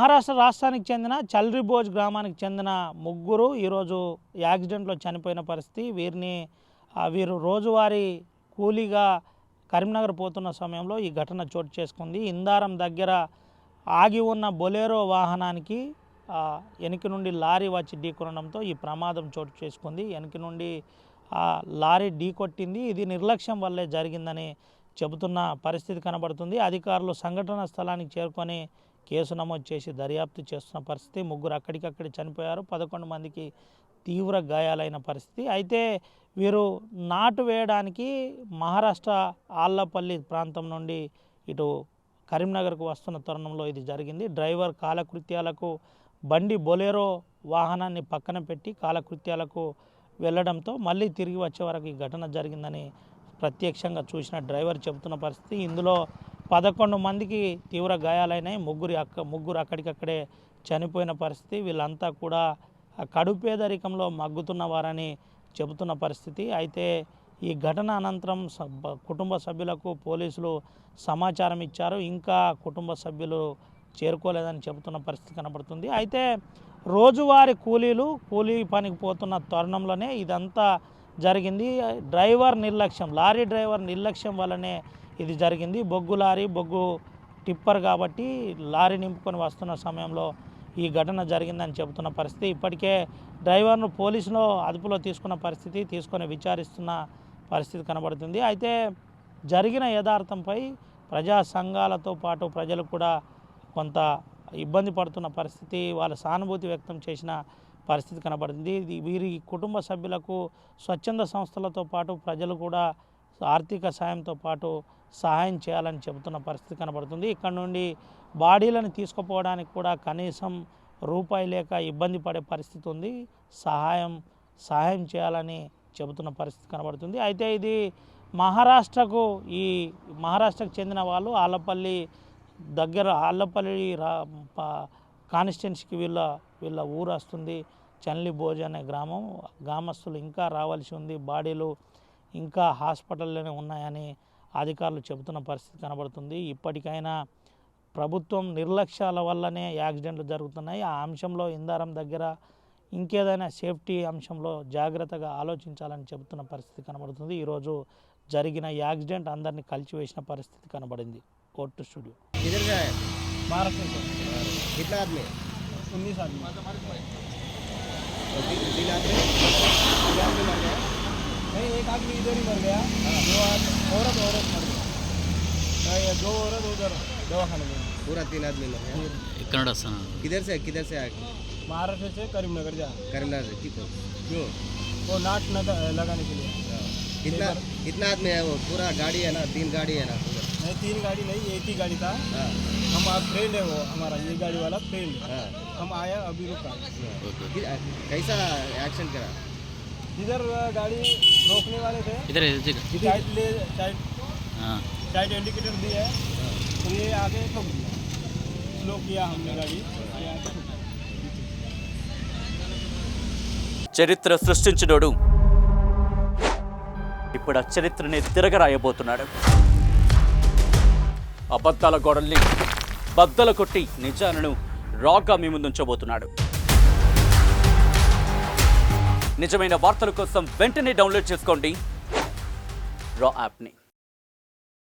మహారాష్ట్ర రాష్ట్రానికి చెందిన చల్రిబోజ్ గ్రామానికి చెందిన ముగ్గురు ఈరోజు యాక్సిడెంట్లో చనిపోయిన పరిస్థితి. వీరు రోజువారీ కూలీగా కరీంనగర్ పోతున్న సమయంలో ఈ ఘటన చోటు చేసుకుంది. ఇందారం దగ్గర ఆగి ఉన్న బొలెరో వాహనానికి వెనక నుండి లారీ వచ్చి ఢీకొనడంతో ఈ ప్రమాదం చోటు చేసుకుంది. వెనక నుండి లారీ ఢీకొట్టింది. ఇది నిర్లక్ష్యం వల్లే జరిగిందని చెబుతున్న పరిస్థితి కనబడుతుంది. అధికారులు సంఘటన స్థలానికి చేరుకొని కేసు నమోదు చేసి దర్యాప్తు చేస్తున్న పరిస్థితి. ముగ్గురు అక్కడికక్కడే చనిపోయారు. 11 మందికి తీవ్ర గాయాలైన పరిస్థితి. అయితే వీరు నాటు వేయడానికి మహారాష్ట్ర ఆళ్లపల్లి ప్రాంతం నుండి ఇటు కరీంనగర్కు వస్తున్న తరుణంలో ఇది జరిగింది. డ్రైవర్ కాలకృత్యాలకు బండి బొలెరో వాహనాన్ని పక్కన పెట్టి కాలకృత్యాలకు వెళ్ళడంతో మళ్ళీ తిరిగి వచ్చే వరకు ఈ ఘటన జరిగిందని ప్రత్యక్షంగా చూసిన డ్రైవర్ చెబుతున్న పరిస్థితి. ఇందులో 11 మందికి తీవ్ర గాయాలైనాయి. ముగ్గురు అక్కడికక్కడే చనిపోయిన పరిస్థితి. వీళ్ళంతా కూడా కడుపేదరికంలో మగ్గుతున్న వారని చెబుతున్న పరిస్థితి. అయితే ఈ ఘటన అనంతరం కుటుంబ సభ్యులకు పోలీసులు సమాచారం ఇచ్చారు. ఇంకా కుటుంబ సభ్యులు చేరుకోలేదని చెబుతున్న పరిస్థితి కనబడుతుంది. అయితే రోజువారీ కూలీ పనికి పోతున్న తరుణంలోనే ఇదంతా జరిగింది. లారీ డ్రైవర్ నిర్లక్ష్యం వల్లనే ఇది జరిగింది. బొగ్గు టిప్పర్ కాబట్టి లారీ నింపుకొని వస్తున్న సమయంలో ఈ ఘటన జరిగిందని చెబుతున్న పరిస్థితి. ఇప్పటికే డ్రైవర్ను పోలీసులు అదుపులో తీసుకొని విచారిస్తున్న పరిస్థితి కనబడుతుంది. అయితే జరిగిన యథార్థంపై ప్రజా సంఘాలతో పాటు ప్రజలు కూడా కొంత ఇబ్బంది పడుతున్న పరిస్థితి, వాళ్ళ సానుభూతి వ్యక్తం చేసిన పరిస్థితి కనబడుతుంది. వీరి కుటుంబ సభ్యులకు స్వచ్ఛంద సంస్థలతో పాటు ప్రజలు కూడా ఆర్థిక సాయంతో పాటు సహాయం చేయాలని చెబుతున్న పరిస్థితి కనబడుతుంది. ఇక్కడ నుండి బాడీలను తీసుకుపోవడానికి కూడా కనీసం రూపాయి లేక ఇబ్బంది పడే పరిస్థితి ఉంది. సహాయం చేయాలని చెబుతున్న పరిస్థితి కనబడుతుంది. అయితే ఇది మహారాష్ట్రకు చెందిన వాళ్ళు ఆళ్లపల్లి కాన్స్టిట్యున్సీకి వీళ్ళ ఊరు వస్తుంది. చల్రిబోజ్ అనే గ్రామస్తులు ఇంకా రావాల్సి ఉంది. బాడీలు ఇంకా హాస్పిటల్లోనే ఉన్నాయని అధికారులు చెబుతున్న పరిస్థితి కనబడుతుంది. ఇప్పటికైనా ప్రభుత్వం నిర్లక్ష్యాల వల్లనే యాక్సిడెంట్లు జరుగుతున్నాయి. ఆ అంశంలో ఇందారం దగ్గర ఇంకేదైనా సేఫ్టీ అంశంలో జాగ్రత్తగా ఆలోచించాలని చెబుతున్న పరిస్థితి కనబడుతుంది. ఈరోజు జరిగిన యాక్సిడెంట్ అందరినీ కలిచివేసిన పరిస్థితి కనబడింది. Court studio. महाराष्ट्र से कितना आदमी 19 आदमी 3 आदमी मर गया नहीं, एक आदमी इधर ही मर गया। औरत मर गया, 2 औरत उधर दवाखाने में। पूरा 3 आदमी मर गया। किधर से आए? महाराष्ट्र से करीमनगर से। ठीक है, क्यों? वो नाट लगाने के लिए। कितना आदमी है? वो पूरा गाड़ी है ना, 3 गाड़ी है ना? नहीं, 3 गाड़ी नहीं, एक ही गाड़ी था। हम आप फ्रेंड है वो हमारा, ये गाड़ी वाला फ्रेंड। हम आया अभी रुका। कैसा एक्शन करा? इधर गाड़ी रोकने वाले थे, साइड इंडिकेटर दी है, तो ये आगे ठोक दिया, स्लो किया हमने गाड़ी। చరిత్ర సృష్టించినోడు ఇప్పుడు ఆ చరిత్రని తిరగరాయబోతున్నాడు. అబద్ధాల గోడల్ని బద్దలు కొట్టి నిజాలను రాగా మీ ముందుంచబోతున్నాడు. నిజమైన వార్తల కోసం వెంటనే డౌన్లోడ్ చేసుకోండి రా యాప్ని.